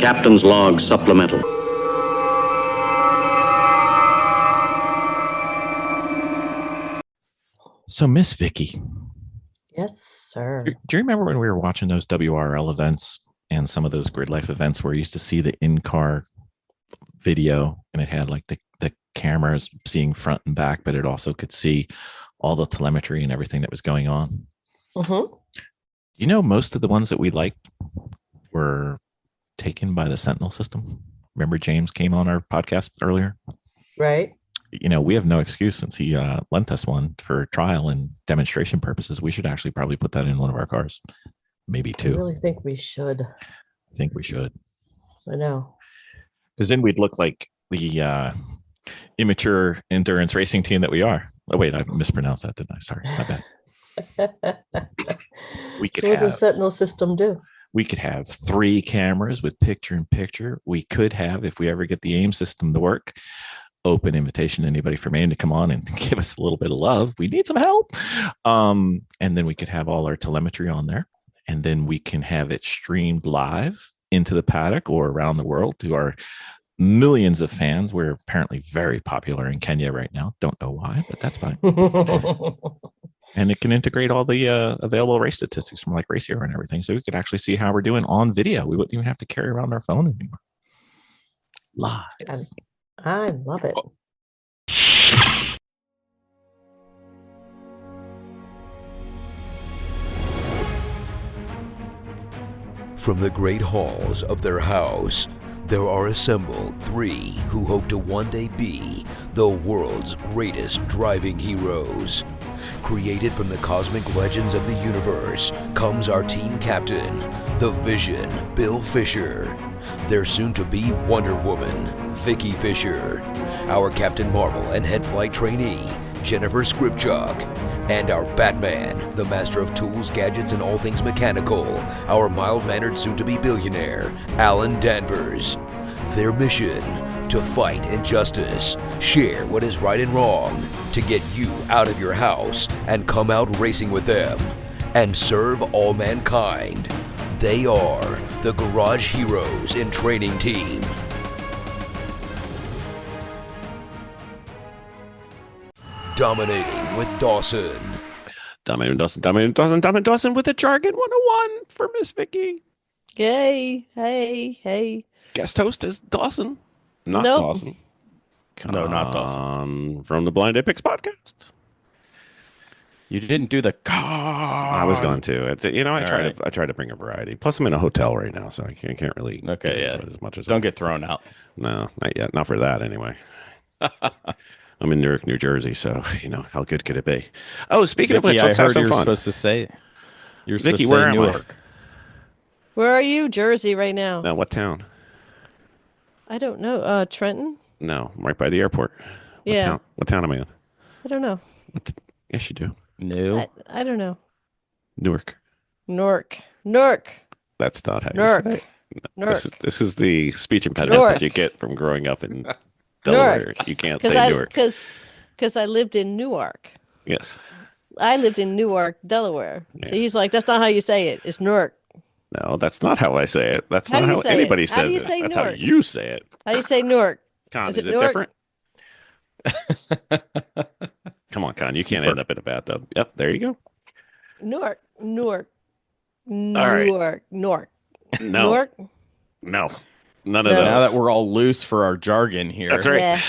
Captain's Log Supplemental. So, Miss Vicki. Yes, sir. Do you remember when we were watching those WRL events and some of those grid life events where you used to see the in-car video and it had like the cameras seeing front and back, but it also could see all the telemetry and everything that was going on? Mm-hmm. You know, most of the ones that we liked were taken by the Sentinel system. Remember James came on our podcast earlier? Right. You know, we have no excuse since he lent us one for trial and demonstration purposes. We should actually probably put that in one of our cars. Maybe two. I really think we should. I think we should. I know. Because then we'd look like the immature endurance racing team that we are. Oh, wait, I mispronounced that, didn't I? Sorry, my bad. We could So what does have, the Sentinel system do? we could have 3 cameras with picture-in-picture. We could have, if we ever get the AIM system to work, open invitation to anybody from AIM to come on and give us a little bit of love. We need some help. And then we could have all our telemetry on there. And then we can have it streamed live into the paddock or around the world to our millions of fans. We're apparently very popular in Kenya right now. Don't know why, but that's fine. And it can integrate all the available race statistics from like Race Hero and everything. So we could actually see how we're doing on video. We wouldn't even have to carry around our phone anymore. Live. I love it. From the great halls of their house, there are assembled 3 who hope to one day be the world's greatest driving heroes. Created from the cosmic legends of the universe comes our team captain, the Vision, Bill Fisher. Their soon-to-be Wonder Woman, Vicki Fisher. Our Captain Marvel and head flight trainee, Jennifer Skripchuk. And our Batman, the master of tools, gadgets, and all things mechanical, our mild-mannered soon-to-be billionaire, Alan Danvers. Their mission, to fight injustice, share what is right and wrong, to get you out of your house and come out racing with them, and serve all mankind. They are the Garage Heroes in Training Team. Dominating with Dawson. Dominating Dawson with a Jargon 101 for Miss Vicki. Yay. Hey. Guest host is Dawson. Not Nope. Dawson. No, not Dawson. From the Blind Apex podcast. You didn't do the I was going to. I try to bring a variety. Plus, I'm in a hotel right now, so I can't really get into it as much as Don't get thrown out. No, not yet. Not for that, anyway. I'm in Newark, New Jersey, so how good could it be? Oh, speaking of which, let's have some fun. Supposed to say. You're Vicki, supposed to where say am Newark. Where are you? Jersey right now. No, what town? I don't know. Trenton? No, I'm right by the airport. Yeah. What town am I in? I don't know. Yes, you do. No. I don't know. Newark. Newark. That's not how Newark. you say it. Newark. This is the speech impediment that you get from growing up in Delaware. You can't say Newark. Because I lived in Newark. Yes. I lived in Newark, Delaware. Yeah. So he's like, that's not how you say it. It's Newark. No, that's not how I say it. That's How not do you how say it? anybody How says do you it. say That's how Newark? you say it. How do you say Newark? Con, Is is it it Newark? different? Come on, Con. You can't end up in a bathtub. Yep, there you go. Newark. right. Newark. No. Newark? No. None of No. those. Now that we're all loose for our jargon here. That's right. Yeah.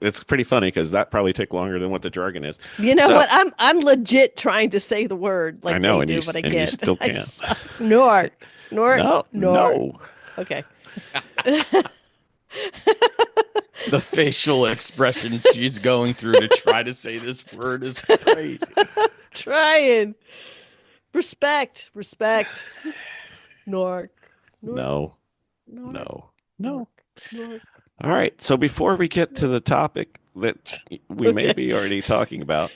It's pretty funny because that probably took longer than what the jargon is. You know So- what? I'm legit trying to say the word like I know, they and do, you- but I and you can't. still I can't. suck. Newark. No. Okay. The facial expressions she's going through to try to say this word is crazy. Trying. Respect. Newark. No. Newark. All right. So before we get to the topic that we may be already talking about,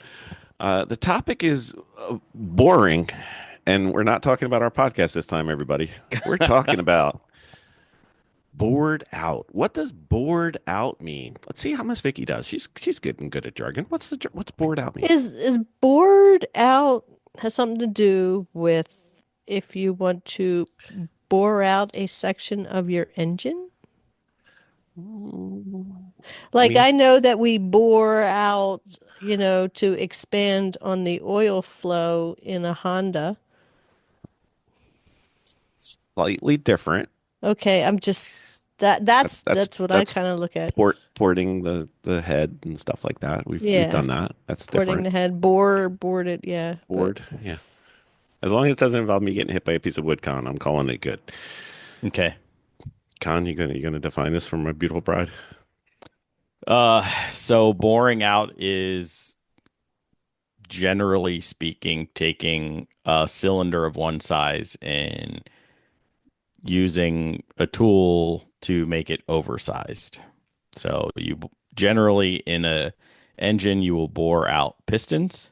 the topic is boring, and we're not talking about our podcast this time, everybody. We're talking about bored out. What does bored out mean? Let's see how Miss Vicki does. She's good at jargon. What's bored out mean? Is bored out has something to do with if you want to bore out a section of your engine? Mm, Like mean- I know that we bore out, to expand on the oil flow in a Honda. Slightly different. Okay, I'm just that's what I That's kind of look at. porting the head and stuff like that. We've Yeah. done that. That's Porting different. the head, board it, yeah. but- Board, yeah. As long as it doesn't involve me getting hit by a piece of wood, Con, I'm calling it good. Okay. Con, you gonna define this for my beautiful bride? So boring out is, generally speaking, taking a cylinder of one size and using a tool to make it oversized. So you generally in a engine you will bore out pistons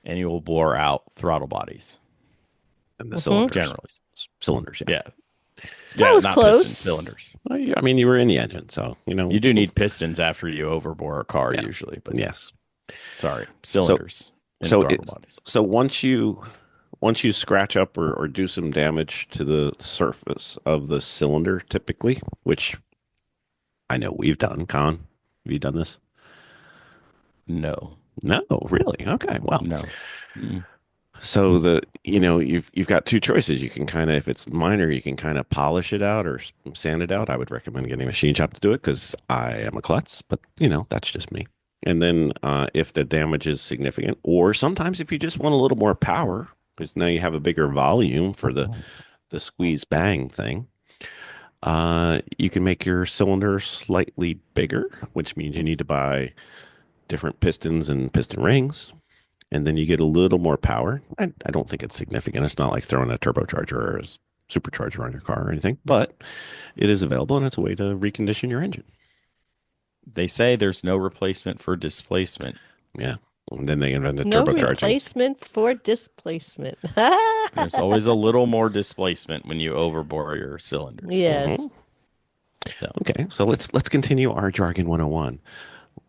and you will bore out throttle bodies. And the Mhm. cylinders. Generally. Cylinders, yeah. Yeah. Yeah, was not close. pistons, cylinders. Well, I mean, you were in the engine, so, You do need pistons after you overbore a car Yeah. usually, but Yes. sorry, cylinders and so throttle it- bodies. So once you scratch up or do some damage to the surface of the cylinder, typically, which I know we've done, Con, have you done this? No. No, really? Okay. Well, No. Mm. so you've got two choices. You can kind of, if it's minor, you can kind of polish it out or sand it out. I would recommend getting a machine shop to do it because I am a klutz, but that's just me. And then if the damage is significant, or sometimes if you just want a little more power, because now you have a bigger volume for the squeeze bang thing, you can make your cylinder slightly bigger, which means you need to buy different pistons and piston rings. And then you get a little more power. I don't think it's significant. It's not like throwing a turbocharger or a supercharger on your car or anything, but it is available and it's a way to recondition your engine. They say there's no replacement for displacement. Yeah. And then they invented No turbocharging. replacement for displacement. There's always a little more displacement when you overbore your cylinders. Yes. Mhm. So, Okay. So let's continue our Jargon 101.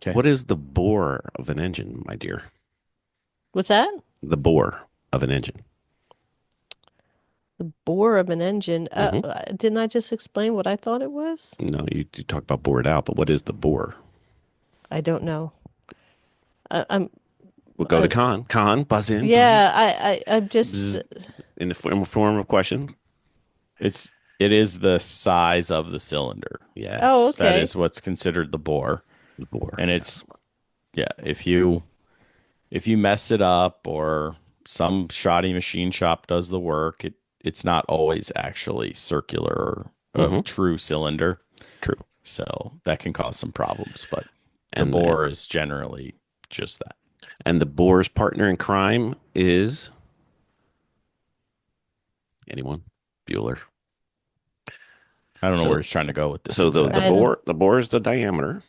okay. What is the bore of an engine, my dear? What's that? The bore of an engine. The bore of an engine. Mhm. Didn't I just explain what I thought it was? No, you talk about bored out, but what is the bore? I don't know. I'm We'll go to Con. Con, buzz in. yeah. I'm just Bzz. In the form of question. It is the size of the cylinder. Yes. Oh, okay. That is what's considered the bore. The bore. And it's if you mess it up or some shoddy machine shop does the work, it's not always actually circular or a Mhm. true cylinder. True. So that can cause some problems, but the And bore is generally just that. And the bore's partner in crime is anyone? Bueller. I don't know So- where he's trying to go with this. So the exactly. I don't- bore is the diameter,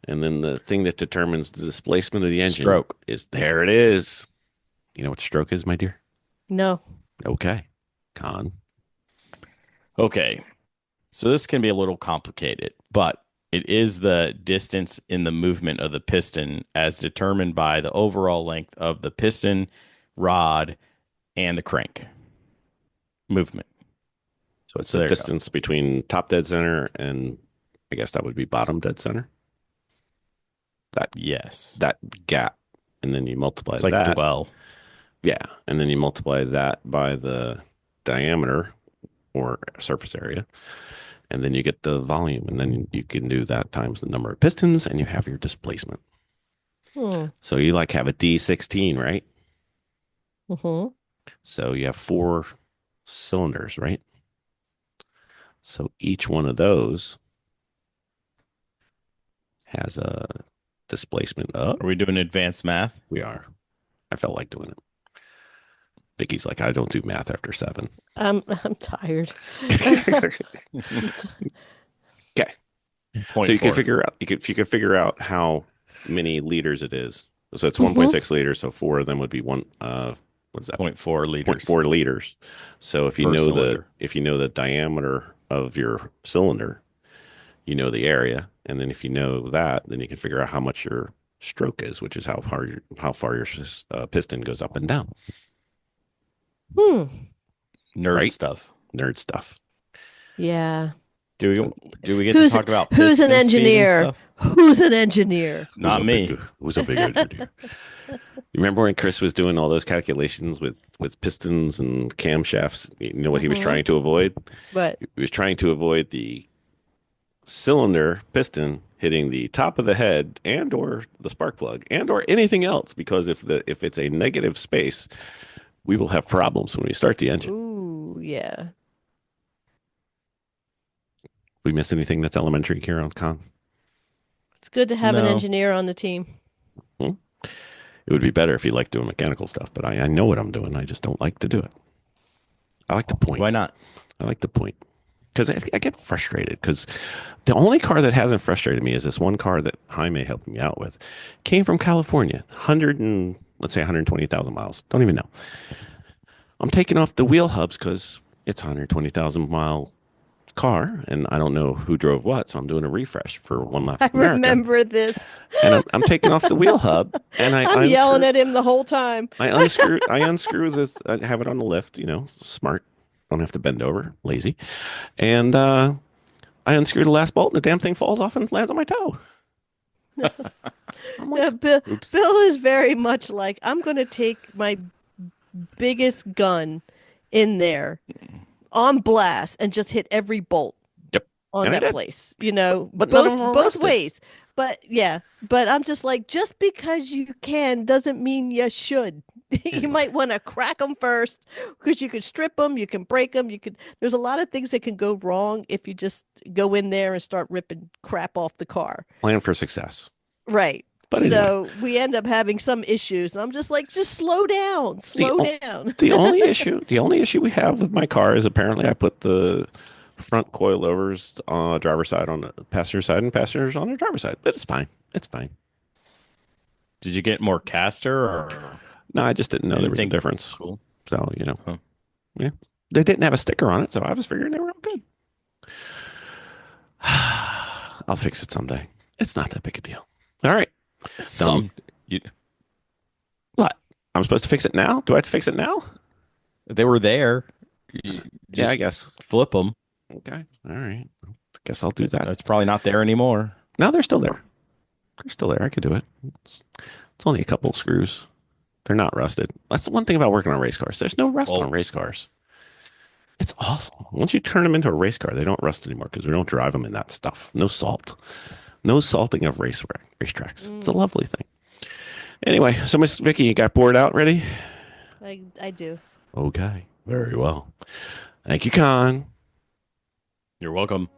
and then the thing that determines the displacement of the engine Stroke. is there. It is. You know what stroke is, my dear? no. Okay, Con. Okay. So this can be a little complicated, but it is the distance in the movement of the piston as determined by the overall length of the piston, rod, and the crank movement. So it's So the there you go. distance between top dead center and I guess that would be bottom dead center. Yes. That gap, and then you multiply It's like that. dwell. Yeah, and then you multiply that by the diameter or surface area, and then you get the volume, and then you can do that times the number of pistons, and you have your displacement. Hmm. So you have a D16, right? Mm-hmm. So you have 4 cylinders, right? So each one of those has a displacement of. Are we doing advanced math? We are. I felt like doing it. Vicky's like, I don't do math after 7. I'm tired. Okay. Point So you can four. figure out if you could figure out how many liters it is. So it's Mhm. 1.6 liters. So 4 of them would be what's that? 0.4 liters. 0.4 liters. So if you Per know cylinder. the diameter of your cylinder, you know the area, and then if you know that, then you can figure out how much your stroke is, which is how far your piston goes up and down. Hmm. Nerd Right? stuff. nerd stuff. Yeah. Do we get to talk about who's an piston speed and engineer? stuff? Who's an engineer? Not me. Who's a big engineer? You remember when Chris was doing all those calculations with pistons and camshafts? You know what he was trying to avoid? But He was trying to avoid the cylinder piston hitting the top of the head and or the spark plug and or anything else, because if it's a negative space, we will have problems when we start the engine. ooh, yeah. We miss anything that's elementary here on Con? It's good to have an No. engineer on the team. It would be better if you liked doing mechanical stuff, but I know what I'm doing. I just don't like to do it. I like to point. Why not? I like to point because I get frustrated, because the only car that hasn't frustrated me is this one car that Jaime helped me out with. Came from California, let's say 120,000 miles. Don't even know. I'm taking off the wheel hubs because it's a 120,000 mile car, and I don't know who drove what, so I'm doing a refresh for one lap. I remember this. And I'm taking off the wheel hub, and I'm yelling at him the whole time. I unscrew this. I have it on the lift. Smart. Don't have to bend over. Lazy. And I unscrew the last bolt, and the damn thing falls off and lands on my toe. I'm like, Yeah, Bill, Oops. Bill is very much like, I'm going to take my biggest gun in there on blast and just hit every bolt Yep. on And I that did. place. But none of them were Both rusted. ways. But yeah, but I'm just like, just because you can doesn't mean you should. You might want to crack them first, because you could strip them, you can break them, there's a lot of things that can go wrong if you just go in there and start ripping crap off the car. Plan for success. Right. But anyway. So we end up having some issues. And I'm just like, just slow down, slow down. The only issue we have with my car is apparently I put the front coilovers on driver's side on the passenger side and passengers on the driver's side. But it's fine. It's fine. Did you get more caster or No, I just didn't know there was a anything difference. cool? So, Huh. yeah. They didn't have a sticker on it, so I was figuring they were all good. I'll fix it someday. It's not that big a deal. All right. What? I'm supposed to fix it now? Do I have to fix it now? They were there. You Yeah, I just guess. flip them. Okay. All right. Guess I'll do that. It's probably not there anymore. No, they're still there. They're still there. I could do it. It's only a couple of screws. They're not rusted. That's the one thing about working on race cars. There's no rust on race cars. It's awesome. Once you turn them into a race car, they don't rust anymore because we don't drive them in that stuff. No salt. No salting of racetracks. It's a lovely thing. Anyway, so Miss Vicki, you got bored out ready? I do. Okay. Very well. Thank you, Con. You're welcome.